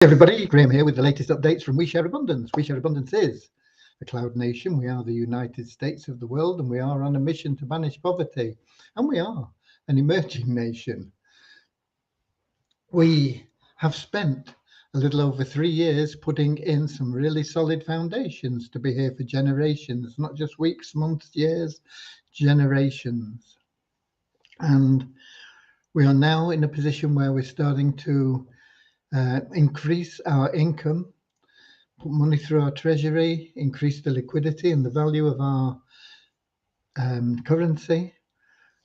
Everybody, Graham here with the latest updates from We Share Abundance. We Share Abundance is a cloud nation. We are the United States of the world, and we are on a mission to banish poverty. And we are an emerging nation. We have spent a little over 3 years putting in some really solid foundations to be here for generations, not just weeks, months, years, generations. And we are now in a position where we're starting to increase our income, put money through our treasury, increase the liquidity and the value of our currency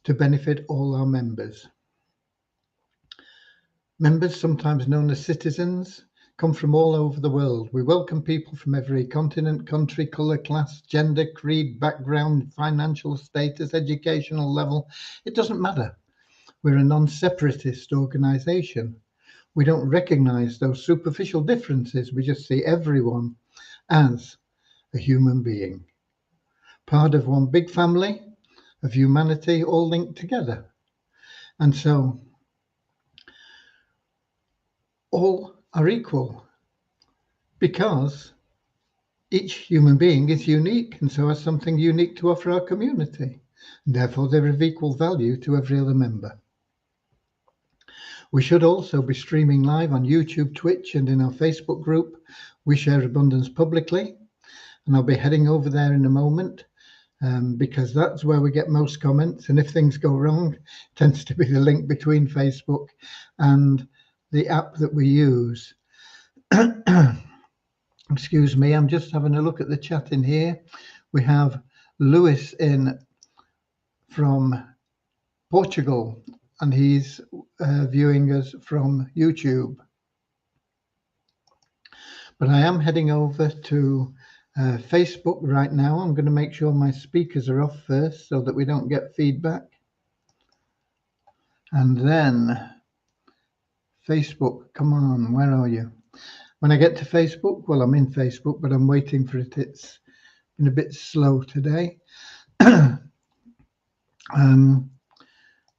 to benefit all our members. Members, sometimes known as citizens, come from all over the world. We welcome people from every continent, country, colour, class, gender, creed, background, financial status, educational level. It doesn't matter. We're a non-separatist organisation. We don't recognise those superficial differences. We just see everyone as a human being, part of one big family of humanity, all linked together. And so all are equal because each human being is unique and so has something unique to offer our community. And therefore, they're of equal value to every other member. We should also be streaming live on YouTube, Twitch, and in our Facebook group, We Share Abundance Publicly. And I'll be heading over there in a moment because that's where we get most comments. And if things go wrong, it tends to be the link between Facebook and the app that we use. Excuse me, I'm just having a look at the chat in here. We have Lewis in from Portugal, and he's viewing us from YouTube. But I am heading over to Facebook right now. I'm going to make sure my speakers are off first so that we don't get feedback. And then Facebook, come on, where are you? When I get to Facebook, well, I'm in Facebook, but I'm waiting for it. It's been a bit slow today.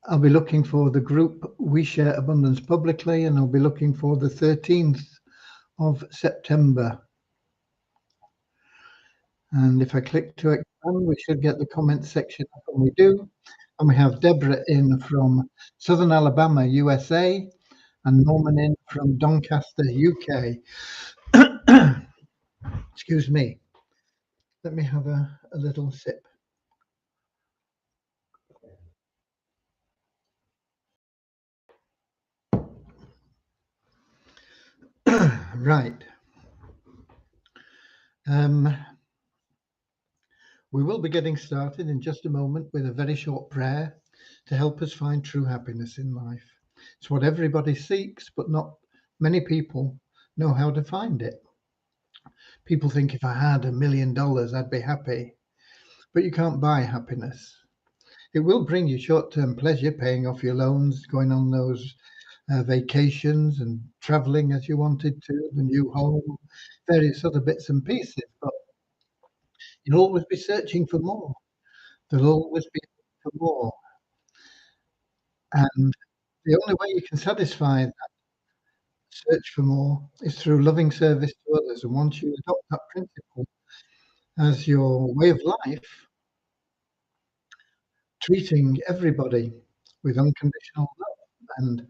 I'll be looking for the group We Share Abundance Publicly, and I'll be looking for the 13th of September. And if I click to expand, we should get the comment section up, and we do. And we have Deborah in from Southern Alabama, USA, and Norman in from Doncaster, UK. Excuse me. Let me have a little sip. Right. We will be getting started in just a moment with a very short prayer to help us find true happiness in life. It's what everybody seeks, but not many people know how to find it. People think if I had $1 million, I'd be happy. But you can't buy happiness. It will bring you short-term pleasure, paying off your loans, going on those vacations and traveling as you wanted to, the new home, various other bits and pieces. But you'll always be searching for more. There'll always be for more. And the only way you can satisfy that search for more is through loving service to others. And once you adopt that principle as your way of life, treating everybody with unconditional love and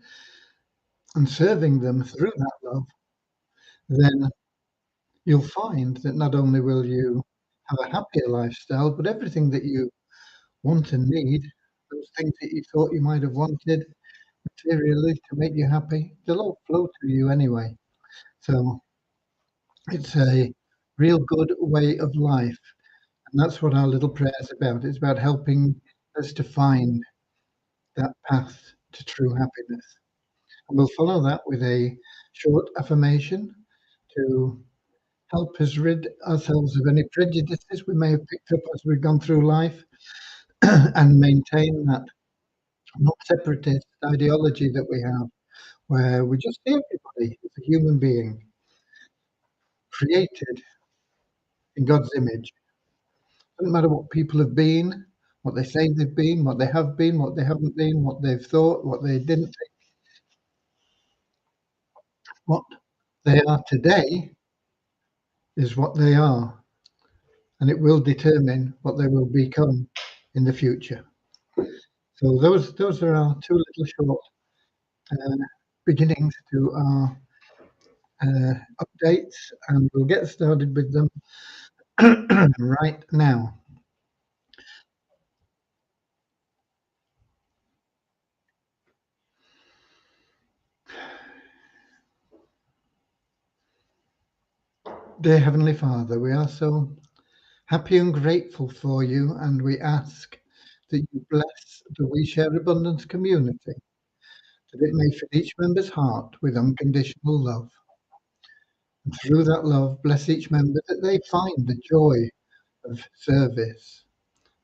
serving them through that love, then you'll find that not only will you have a happier lifestyle, but everything that you want and need, those things that you thought you might have wanted materially to make you happy, they'll all flow to you anyway. So it's a real good way of life. And that's what our little prayer is about. It's about helping us to find that path to true happiness. And we'll follow that with a short affirmation to help us rid ourselves of any prejudices we may have picked up as we've gone through life and maintain that not separatist ideology that we have, where we just see everybody as a human being created in God's image. Doesn't matter what people have been, what they say they've been, what they have been, what they haven't been, what they've thought, what they didn't think. What they are today is what they are, and it will determine what they will become in the future. So those are our two little short uh, beginnings to our updates, and we'll get started with them right now. Dear Heavenly Father, we are so happy and grateful for you, and we ask that you bless the We Share Abundance community, that it may fill each member's heart with unconditional love. And through that love, bless each member that they find the joy of service,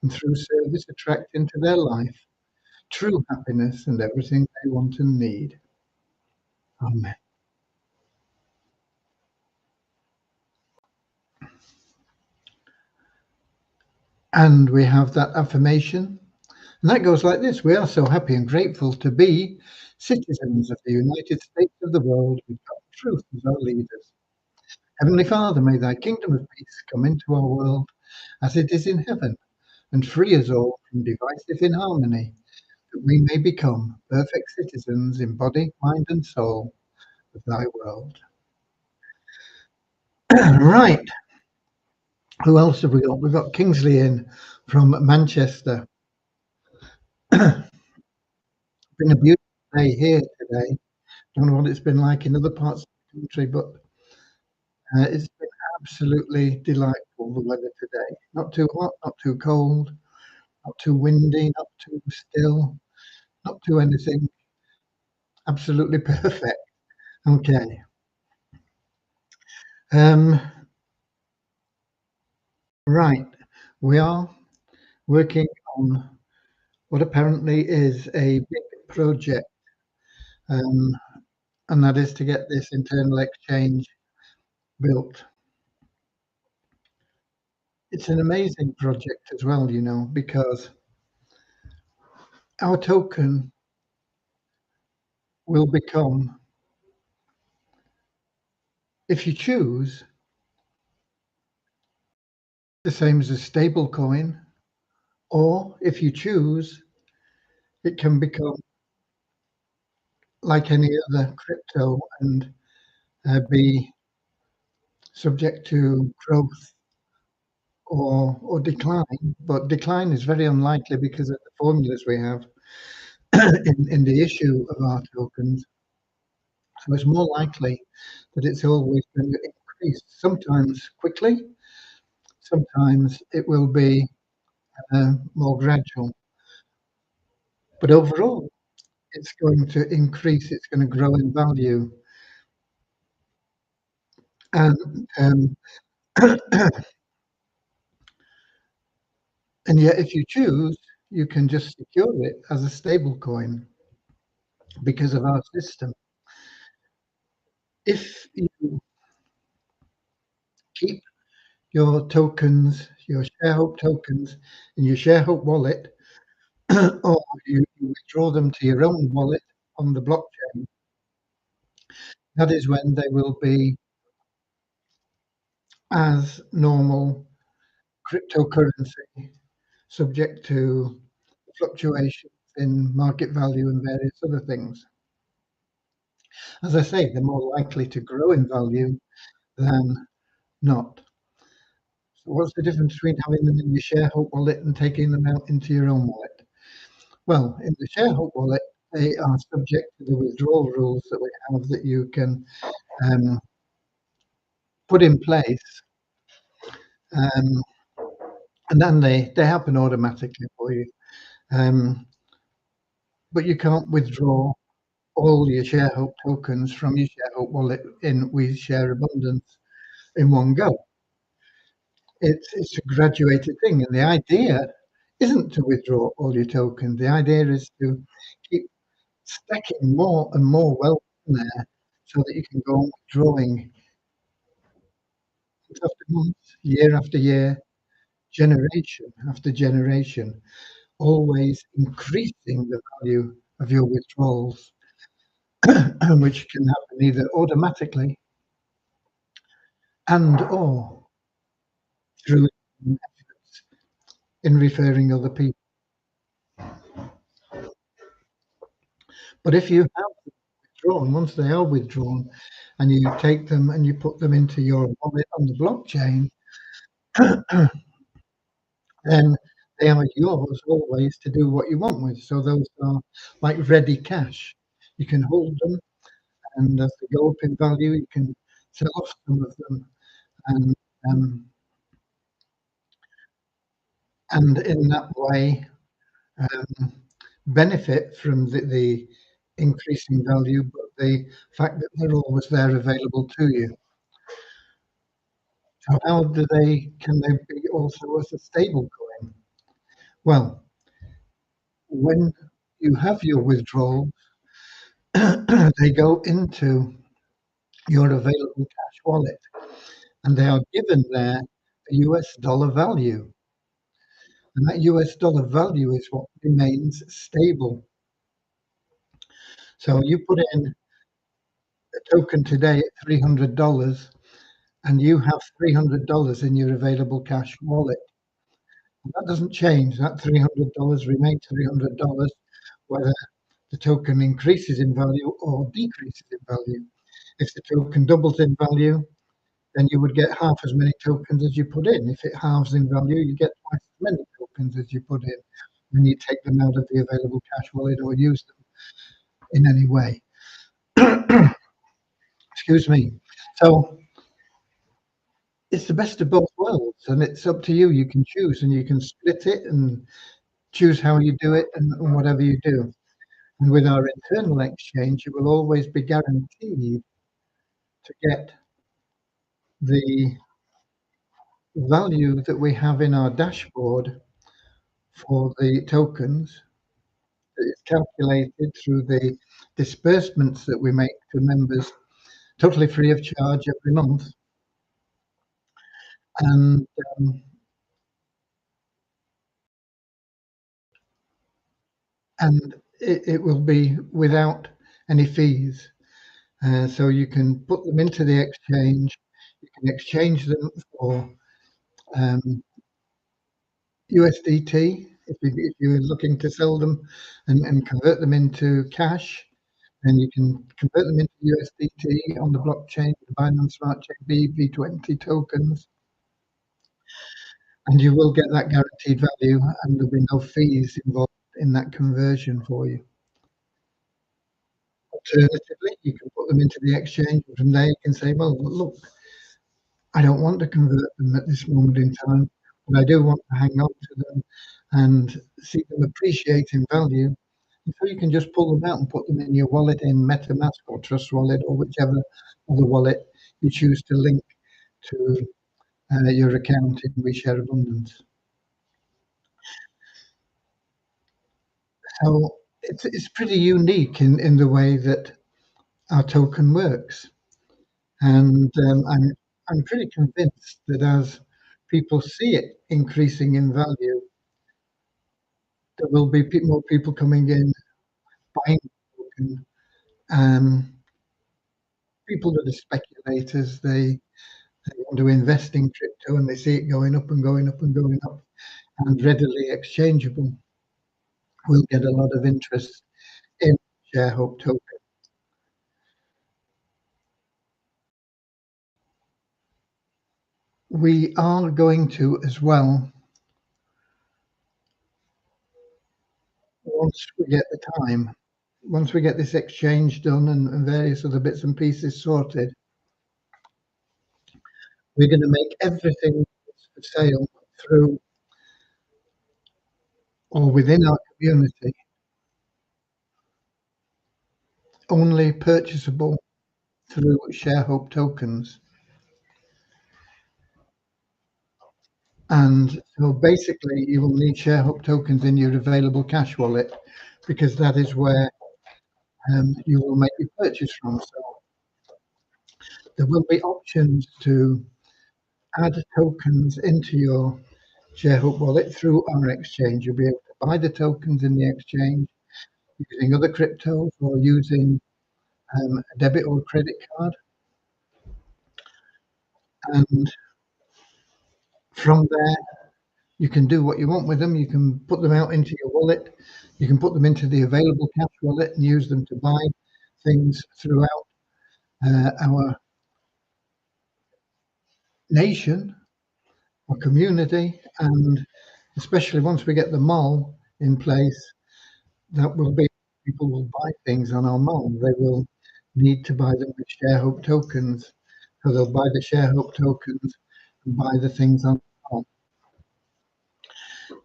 and through service, attract into their life true happiness and everything they want and need. Amen. And we have that affirmation, and that goes like this: we are so happy and grateful to be citizens of the United States of the world with God truth as our leaders. Heavenly Father, may thy kingdom of peace come into our world as it is in heaven, and free us all from divisive inharmony, that we may become perfect citizens in body, mind, and soul of thy world. Right. Who else have we got? We've got Kingsley in from Manchester. Been a beautiful day here today. Don't know what it's been like in other parts of the country, but it's been absolutely delightful, the weather today. Not too hot, not too cold, not too windy, not too still, not too anything. Absolutely perfect. Okay. Um, right. We are working on what apparently is a big project, um, and that is to get this internal exchange built. It's an amazing project as well, because our token will become, if you choose, the same as a stable coin, or if you choose, it can become like any other crypto and be subject to growth or decline. But decline is very unlikely because of the formulas we have in the issue of our tokens. So it's more likely that it's always going to increase, sometimes quickly, sometimes it will be more gradual. But overall, it's going to increase, it's going to grow in value. And and yet, if you choose, you can just secure it as a stable coin because of our system. If you keep your tokens, your ShareHope tokens, in your ShareHope wallet, or you withdraw them to your own wallet on the blockchain, that is when they will be as normal cryptocurrency, subject to fluctuations in market value and various other things. As I say, they're more likely to grow in value than not. So what's the difference between having them in your ShareHope wallet and taking them out into your own wallet? Well, in the ShareHope wallet, they are subject to the withdrawal rules that we have that you can um, put in place, um, and then they happen automatically for you. Um, but you can't withdraw all your ShareHope tokens from your ShareHope wallet in We Share Abundance in one go. It's a graduated thing, and the idea isn't to withdraw all your tokens. The idea is to keep stacking more and more wealth in there so that you can go on withdrawing month after month, year after year, generation after generation, always increasing the value of your withdrawals, which can happen either automatically and/or through efforts in referring other people. But if you have withdrawn, once they are withdrawn, and you take them and you put them into your wallet on the blockchain, then they are yours always to do what you want with. So those are like ready cash. You can hold them, and as they go up in value, you can sell off some of them, and um, and in that way um, benefit from the increasing value, but the fact that they're always there available to you. So how do they can they be also as a stable coin? Well, when you have your withdrawal, they go into your available cash wallet and they are given there a US dollar value. And that US dollar value is what remains stable. So you put in a token today at $300 and you have $300 in your available cash wallet. And that doesn't change. That $300 remains $300, whether the token increases in value or decreases in value. If the token doubles in value, then you would get half as many tokens as you put in. If it halves in value, you get twice as many tokens as you put in when you take them out of the available cash wallet or use them in any way. Excuse me. So it's the best of both worlds, and it's up to you. You can choose, and you can split it and choose how you do it and whatever you do. And with our internal exchange, you will always be guaranteed to get the value that we have in our dashboard for the tokens that is calculated through the disbursements that we make to members totally free of charge every month. And um, and it will be without any fees. So you can put them into the exchange. You can exchange them for um, USDT if you're looking to sell them and convert them into cash. And you can convert them into USDT on the blockchain, the Binance Smart Chain BV20 tokens, and you will get that guaranteed value, and there'll be no fees involved in that conversion for you. Alternatively, you can put them into the exchange, and from there you can say, well, look, I don't want to convert them at this moment in time, but I do want to hang on to them and see them appreciate in value. And so you can just pull them out and put them in your wallet in MetaMask or Trust Wallet or whichever other wallet you choose to link to your account in WeShare Abundance. So it's pretty unique in the way that our token works. And I'm pretty convinced that as people see it increasing in value, there will be more people coming in, buying the token. Um, People that are speculators, they want to invest in crypto and they see it going up and going up and going up and readily exchangeable will get a lot of interest in ShareHope token. We are going to as well, once we get the time, once we get this exchange done and various other bits and pieces sorted, we're going to make everything for sale through or within our community only purchasable through ShareHope tokens. And so basically, you will need ShareHope tokens in your available cash wallet because that is where you will make your purchase from. So there will be options to add tokens into your ShareHope wallet through our exchange. You'll be able to buy the tokens in the exchange using other cryptos or using a debit or credit card. and from there, you can do what you want with them. You can put them out into your wallet. You can put them into the available cash wallet and use them to buy things throughout our nation or community. And especially once we get the mall in place, that will be people will buy things on our mall. They will need to buy them with share hope tokens. So they'll buy the share hope tokens and buy the things on the mall.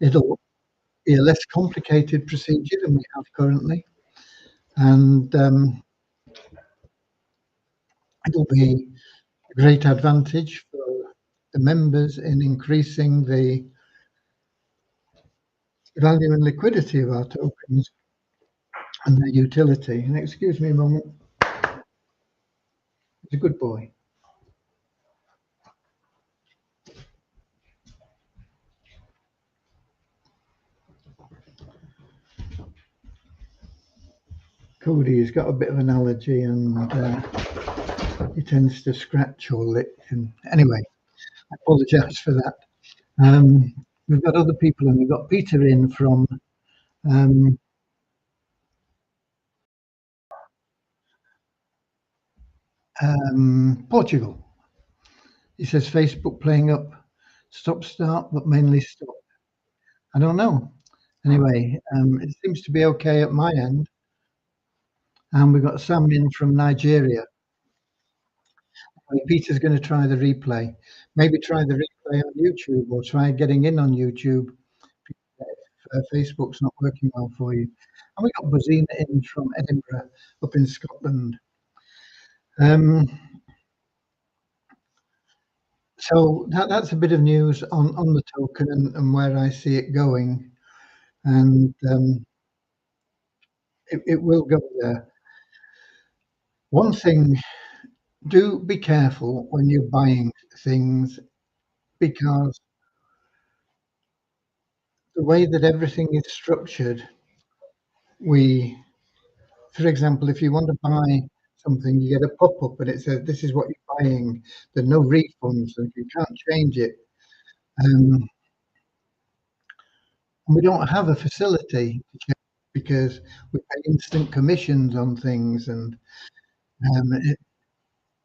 It'll be a less complicated procedure than we have currently. And it'll be a great advantage for the members in increasing the value and liquidity of our tokens and their utility. And excuse me a moment, he's a good boy. Cody has got a bit of an allergy and he tends to scratch or lick. And anyway, I apologise for that. We've got other people and we've got Peter in from um, Portugal. He says Facebook playing up stop start, but mainly stop. I don't know. Anyway, it seems to be okay at my end. And we've got Sam in from Nigeria. Peter's going to try the replay. Maybe try the replay on YouTube or try getting in on YouTube if Facebook's not working well for you. And we got Brazina in from Edinburgh up in Scotland. Um, so that's a bit of news on the token and where I see it going. And it will go there. One thing, do be careful when you're buying things because the way that everything is structured, we, for example, if you want to buy something, you get a pop-up and it says, this is what you're buying. There's no refunds, and you can't change it. And we don't have a facility to change because we pay instant commissions on things, and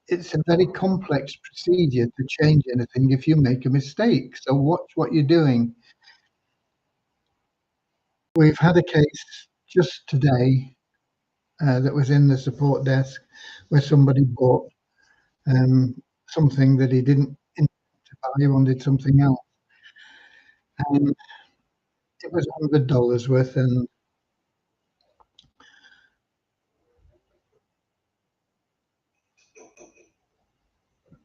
it's a very complex procedure to change anything if you make a mistake. So watch what you're doing. We've had a case just today that was in the support desk where somebody bought something that he didn't intend to buy. He wanted something else, and it was $100 worth. And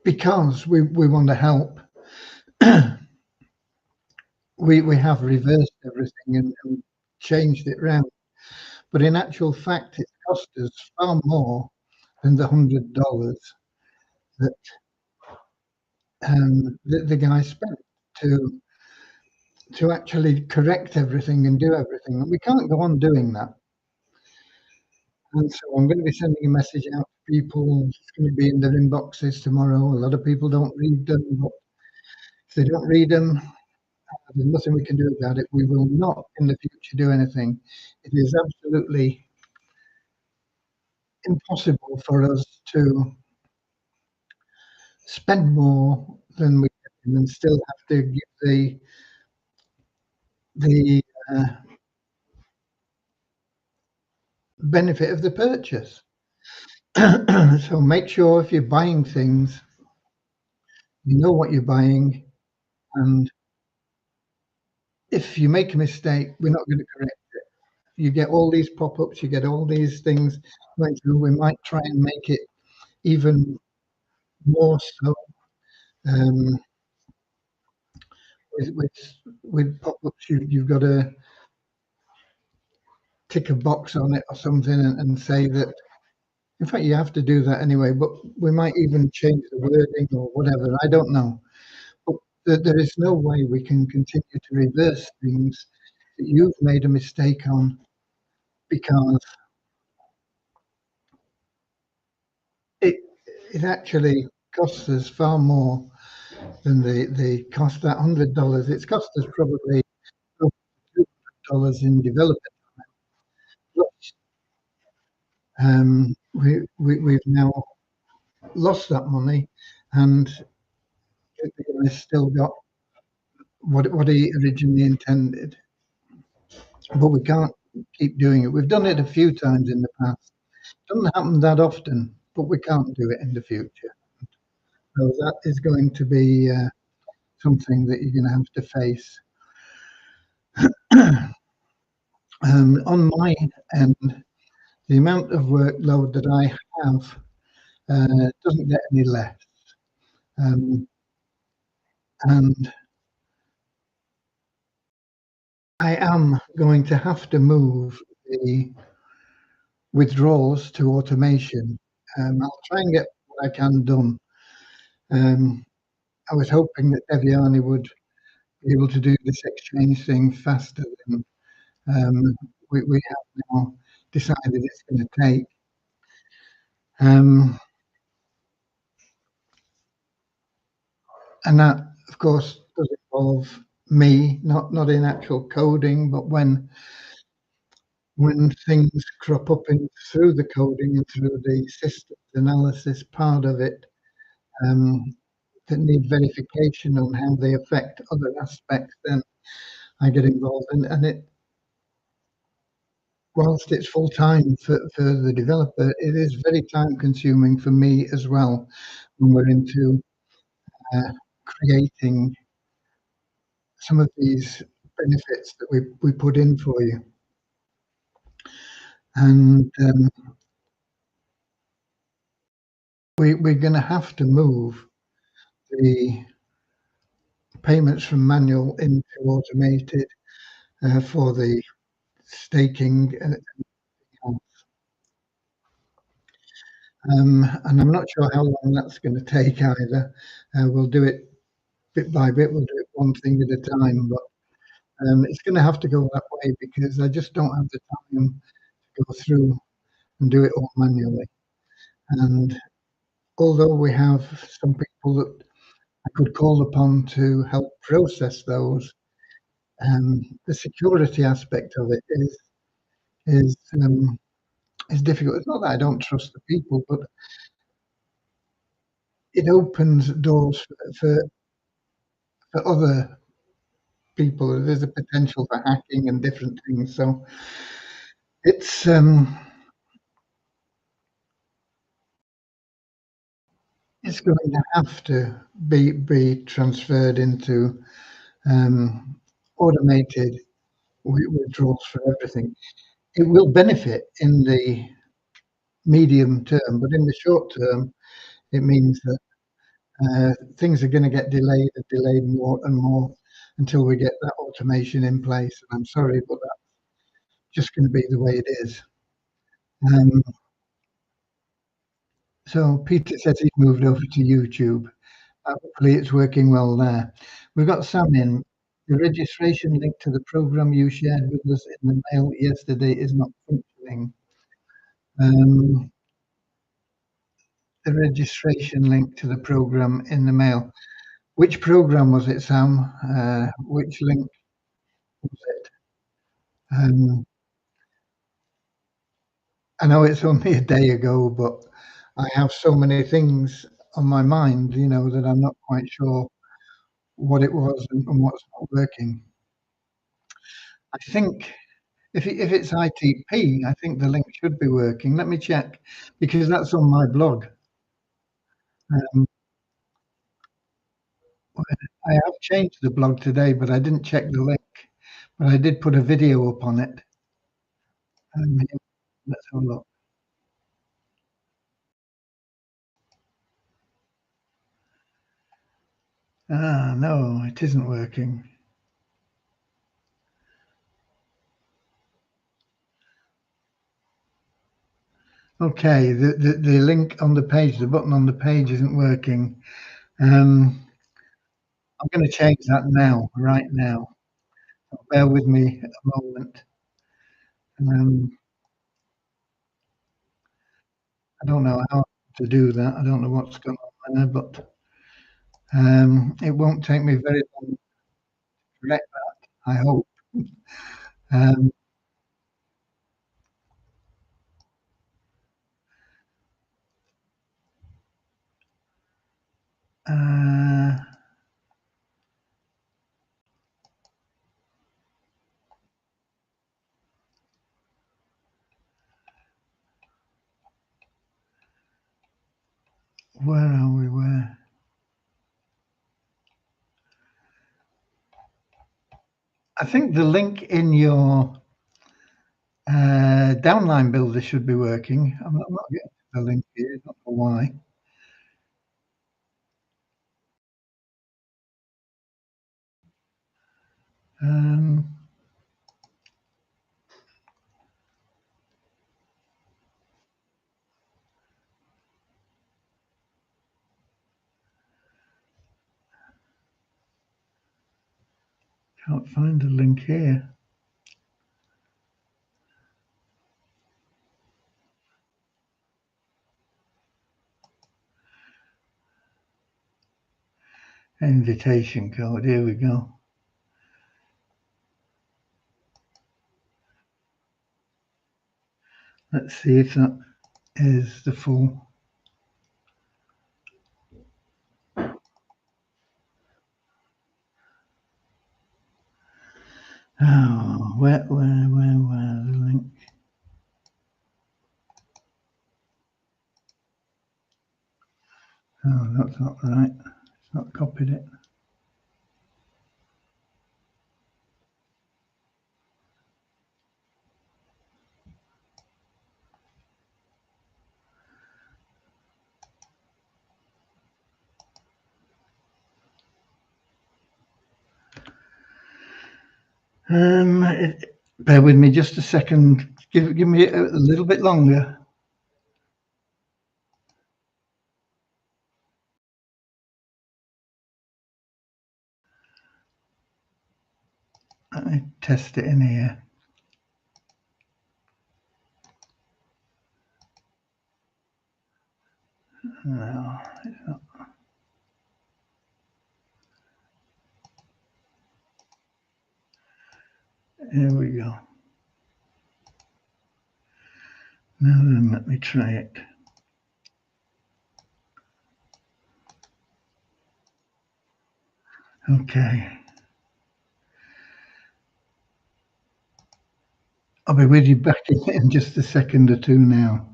because we want to help, we have reversed everything and changed it round. But in actual fact, it cost us far more than the $100 that the guy spent to actually correct everything and do everything. And we can't go on doing that. And so I'm going to be sending a message out to people. It's going to be in their inboxes tomorrow. A lot of people don't read them, but if they don't read them, there's nothing we can do about it. We will not in the future do anything. It is absolutely impossible for us to spend more than we can and still have to give the benefit of the purchase. So make sure if you're buying things, you know what you're buying, and if you make a mistake, we're not going to correct it. You get all these pop-ups, you get all these things going through. We might try and make it even more so um, with pop-ups. You've got to tick a box on it or something and say that. In fact, you have to do that anyway. But we might even change the wording or whatever. I don't know. But there is no way we can continue to reverse things that you've made a mistake on because it it actually costs us far more than they cost. That $100, it's cost us probably over $200 in development. Plus, we've now lost that money, and the guy's still got what he originally intended. But we can't keep doing it. We've done it a few times in the past. Doesn't happen that often, but we can't do it in the future. So that is going to be something that you're going to have to face. On my end, the amount of workload that I have doesn't get any less. Um, and I am going to have to move the withdrawals to automation. I'll try and get what I can done. Um, I was hoping that Deviani would be able to do this exchange thing faster than we have now decided it's going to take. Um, and that, of course, does involve me, not in actual coding, but when things crop up through the coding and through the systems analysis part of it, um, that need verification on how they affect other aspects, then I get involved. And it, whilst it's full time for the developer, it is very time consuming for me as well when we're into creating some of these benefits that we put in for you. And we're going to have to move the payments from manual into automated for the staking. And I'm not sure how long that's going to take either. We'll do it bit by bit. We'll do it one thing at a time. But it's going to have to go that way because I just don't have the time to go through and do it all manually. And although we have some people that I could call upon to help process those, the security aspect of it is um, is difficult. It's not that I don't trust the people, but it opens doors for other people. There's a potential for hacking and different things. So it's it's going to have to be transferred into automated withdrawals for everything. It will benefit in the medium term, but in the short term, it means that things are going to get delayed and delayed more and more until we get that automation in place. And I'm sorry, but that's just going to be the way it is. Um, so Peter says he's moved over to YouTube. Hopefully it's working well there. We've got Sam in. The registration link to the program you shared with us in the mail yesterday is not functioning. Um, the registration link to the program in the mail. Which program was it, Sam? Which link was it? Um, I know it's only a day ago, but I have so many things on my mind, that I'm not quite sure what it was and what's not working. I think if it's ITP, I think the link should be working. Let me check because that's on my blog. Um, I have changed the blog today, but I didn't check the link. But I did put a video up on it. Let's have a look. No, it isn't working. Okay, the link on the page, the button on the page isn't working. I'm going to change that now, right now. Bear with me a moment. I don't know how to do that. I don't know what's going on there, but It won't take me very long to correct that, I hope. Um, uh, where are we? Where? I think the link in your downline builder should be working. I'm not getting the link here. I don't know why. Um, can't find the link here. Invitation code. Here we go. Let's see if that is the full. Oh, where the link? Oh, that's not right. It's not copied it. Bear with me just a second. Give me a little bit longer. Let me test it in here. No, it's not. Here we go. Now then, let me try it. Okay. I'll be with you back in just a second or two now.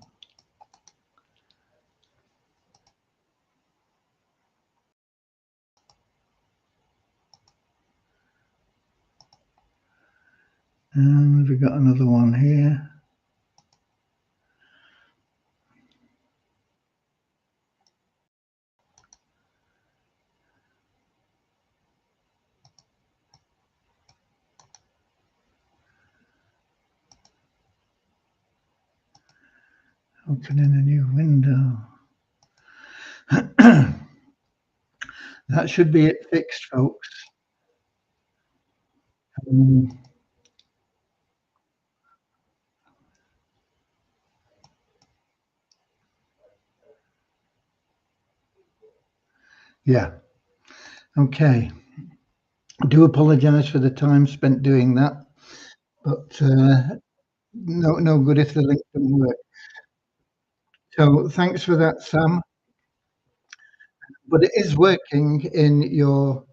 And we've got another one here. Opening a new window. That should be it fixed, folks. Um, yeah. Okay. I do apologise for the time spent doing that, but no good if the link doesn't work. So thanks for that, Sam. But it is working in your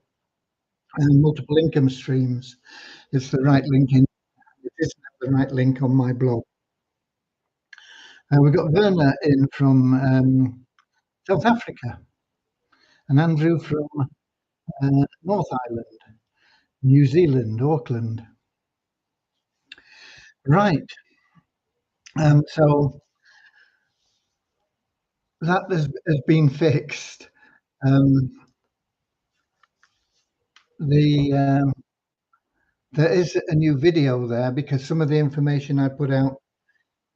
multiple income streams. It's the right link in. It isn't the right link on my blog. We've got Werner in from South Africa and Andrew from North Island, New Zealand, Auckland. Right. So that has been fixed. Um, the There is a new video there because some of the information I put out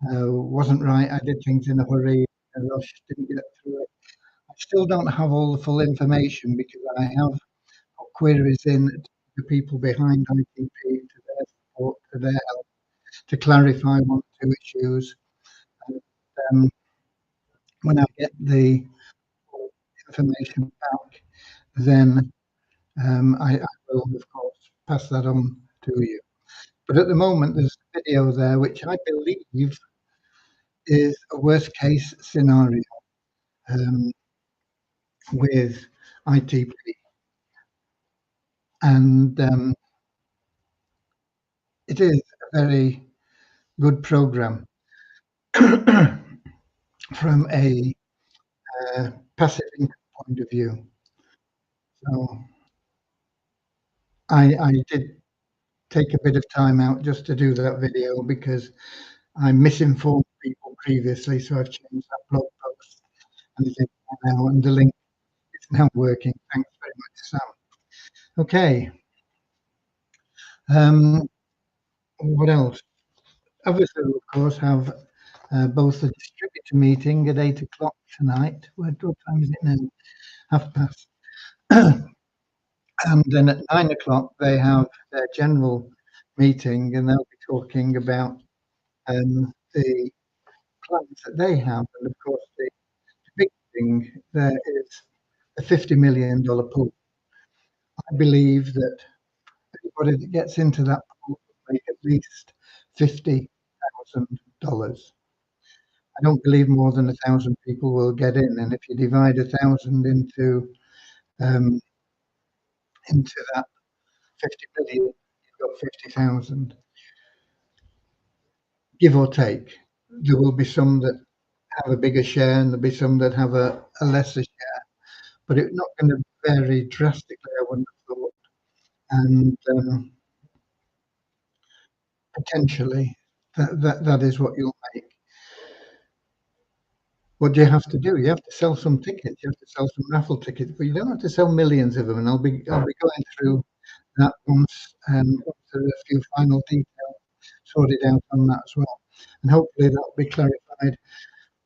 wasn't right. I did things in a hurry, a rush, didn't get through it. I still don't have all the full information because I have put queries in to the people behind ITP, to their support, to their help, to clarify one or two issues. And, when I get the information back, then I will, of course, pass that on to you. But at the moment, there's a video there which I believe is a worst case scenario um, with ITP, and it is a very good program from a passive income point of view. So I did take a bit of time out just to do that video because I misinformed people previously, so I've changed that blog post and it's in there now, and the link is now working. Thanks very much, Sam. Okay, what else? Obviously, we, of course, have both the distributor meeting at 8 o'clock tonight. What time is it now? 1:30. And then at 9 o'clock, they have their general meeting, and they'll be talking about the plans that they have. And of course, the big thing there is a $50 million pool. I believe that anybody that gets into that pool will make at least $50,000. I don't believe more than 1,000 people will get in, and if you divide 1,000 um, into that 50 million, you've got 50,000, give or take. There will be some that have a bigger share, and there'll be some that have a lesser share, but it's not going to vary drastically, I wouldn't have thought. And potentially, that is what you'll make. What do you have to do? You have to sell some tickets. You have to sell some raffle tickets, but you don't have to sell millions of them. And I'll be going through that once there's a few final details sorted out on that as well. And hopefully that'll be clarified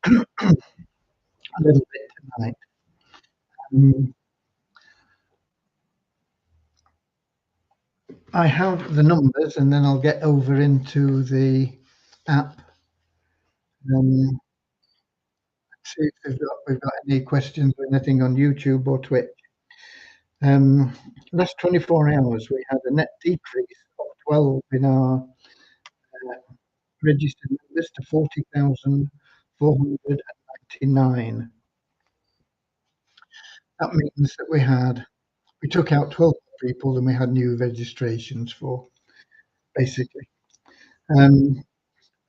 a little bit tonight. Um, I have the numbers, and then I'll get over into the app and see if we've got any questions or anything on YouTube or Twitch. Last 24 hours, we had a net decrease of 12 in our registered members to 40,499. That means that we took out 12 people than we had new registrations for, basically.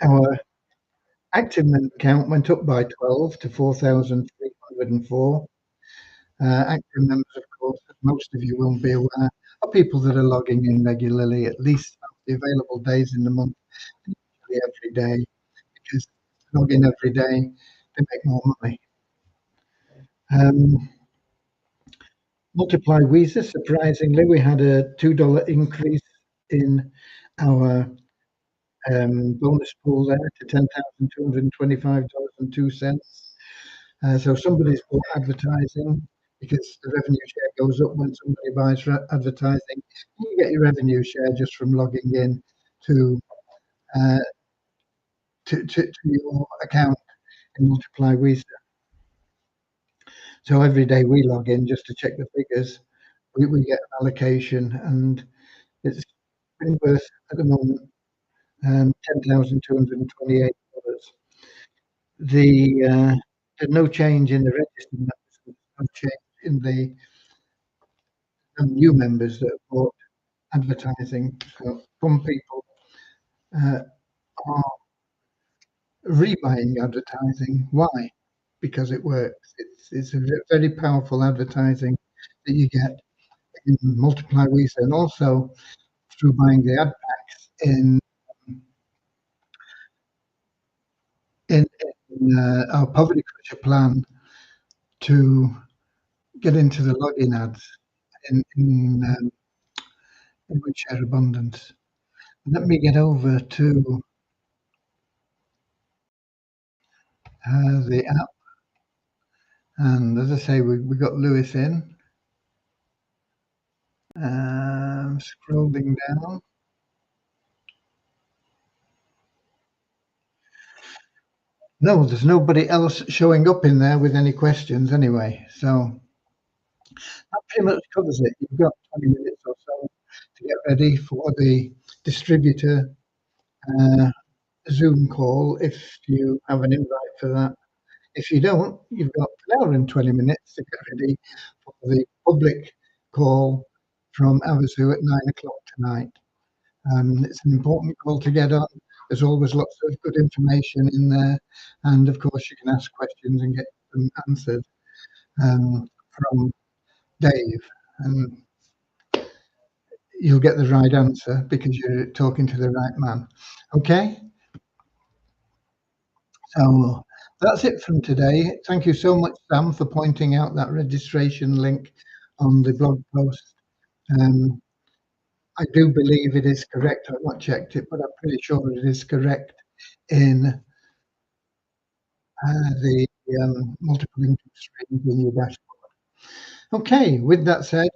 Our active member count went up by 12 to 4,304. Active members, of course, as most of you won't be aware, are people that are logging in regularly at least the available days in the month, usually every day, because log in every day, they make more money. Multiply Visa, surprisingly, we had a $2 increase in our bonus pool there to $10,225.02. So somebody's bought advertising because the revenue share goes up when somebody buys advertising. You get your revenue share just from logging in to uh, to your account in Multiply Visa. So every day we log in just to check the figures, we get an allocation, and it's been worth at the moment $10,228. There's no change in the registered members, there's no change in the new members that have bought advertising. So some people are rebuying advertising. Why? Because it works. It's a very powerful advertising that you get in Multiply Visa, and also through buying the ad packs in our poverty crusher plan to get into the login ads in We Share Abundance. Let me get over to the app, and as I say, we got Lewis in. Scrolling down. No, there's nobody else showing up in there with any questions anyway. So That pretty much covers it. You've got 20 minutes or so to get ready for the distributor uh, Zoom call if you have an invite for that. If you don't, you've got an hour and 20 minutes to get ready for the public call from Avazu at 9 o'clock tonight. It's an important call to get on. There's always lots of good information in there. And of course, you can ask questions and get them answered from Dave. And you'll get the right answer because you're talking to the right man. Okay? So that's it from today. Thank you so much, Sam, for pointing out that registration link on the blog post. Um, I do believe it is correct. I've not checked it, but I'm pretty sure it is correct in the multiple income streams in your dashboard. Okay, with that said,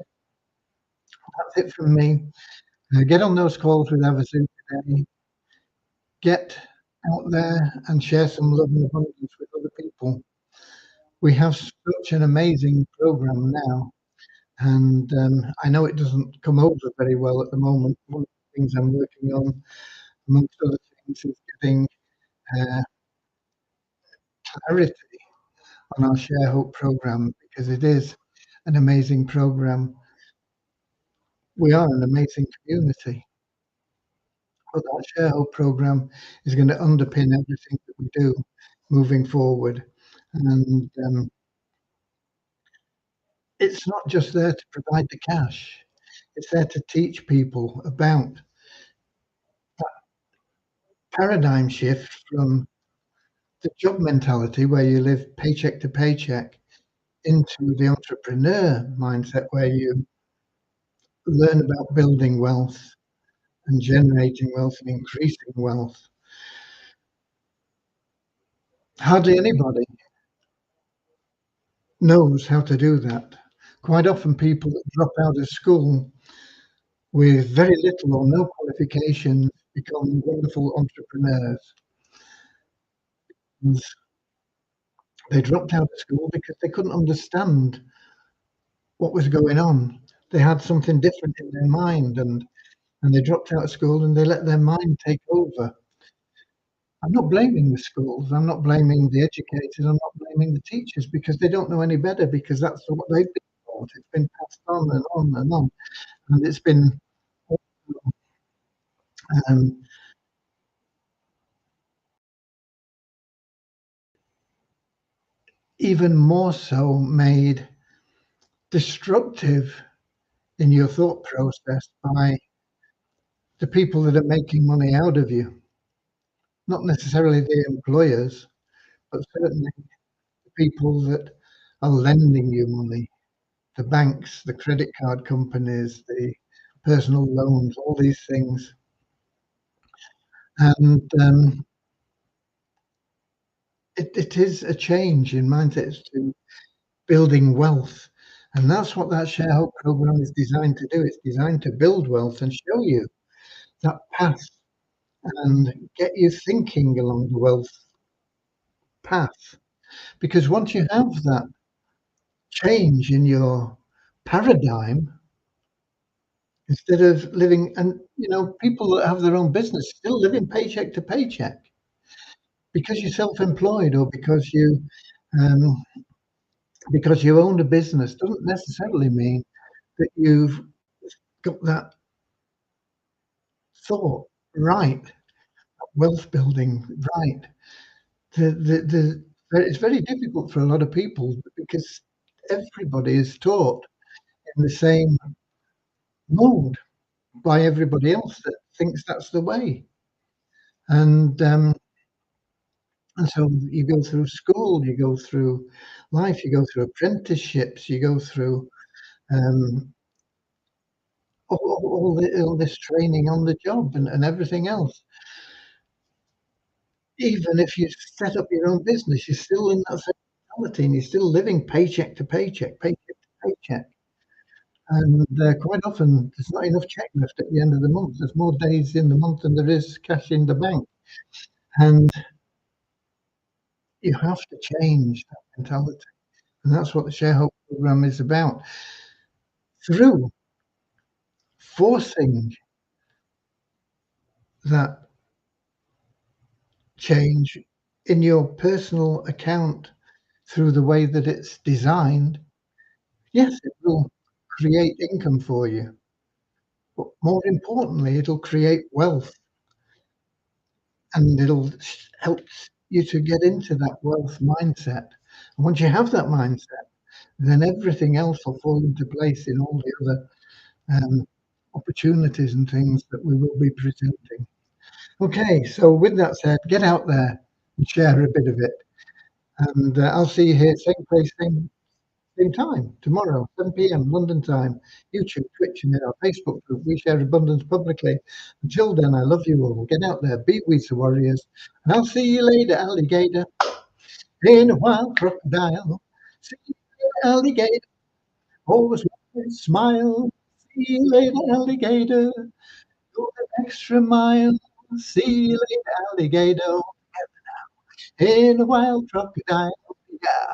that's it from me. Get on those calls with Avazu today. Get out there and share some love and abundance with other people. We have such an amazing program now, and I know it doesn't come over very well at the moment. One of the things I'm working on, amongst other things, is getting uh, clarity on our Share Hope program because it is an amazing program. We are an amazing community, but that Share Hope program is going to underpin everything that we do moving forward. And it's not just there to provide the cash, it's there to teach people about paradigm shift from the job mentality where you live paycheck to paycheck into the entrepreneur mindset where you learn about building wealth and generating wealth and increasing wealth. Hardly anybody knows how to do that. Quite often, people that drop out of school with very little or no qualifications become wonderful entrepreneurs. They dropped out of school because they couldn't understand what was going on. They had something different in their mind, and they dropped out of school and they let their mind take over. I'm not blaming the schools. I'm not blaming the educators. I'm not blaming the teachers because they don't know any better because that's what they've been taught. It's been passed on and on and on, and it's been um, even more so made destructive in your thought process by the people that are making money out of you. Not necessarily the employers, but certainly the people that are lending you money, the banks, the credit card companies, the personal loans, all these things. And it is a change in mindset to building wealth. And that's what that Share Hope program is designed to do. It's designed to build wealth and show you that path and get you thinking along the wealth path. Because once you have that change in your paradigm, instead of living, and people that have their own business still living paycheck to paycheck because you're self-employed or um, because you own a business doesn't necessarily mean that you've got that thought right, wealth building right. It's very difficult for a lot of people because everybody is taught in the same mode by everybody else that thinks that's the way. And and so you go through school, you go through life, you go through apprenticeships, you go through um, all this training on the job and everything else. Even if you set up your own business, you're still in that same mentality and you're still living paycheck to paycheck, paycheck to paycheck. And quite often, there's not enough check left at the end of the month. There's more days in the month than there is cash in the bank. And you have to change that mentality. And that's what the Shareholder Program is about. Through forcing that change in your personal account through the way that it's designed, yes, it will create income for you, but more importantly, it'll create wealth, and it'll help you to get into that wealth mindset. And once you have that mindset, then everything else will fall into place in all the other opportunities and things that we will be presenting. Okay, so with that said, get out there and share a bit of it. And I'll see you here, same place, same time, tomorrow, 7 p.m. London time, YouTube, Twitch, and in our Facebook group. We share abundance publicly. Until then, I love you all. Get out there, be with the warriors, and I'll see you later, alligator, in a wild crocodile. See you later, alligator. Always smile. See you later, alligator. Go an extra mile. See you later, alligator. In a wild crocodile. Yeah.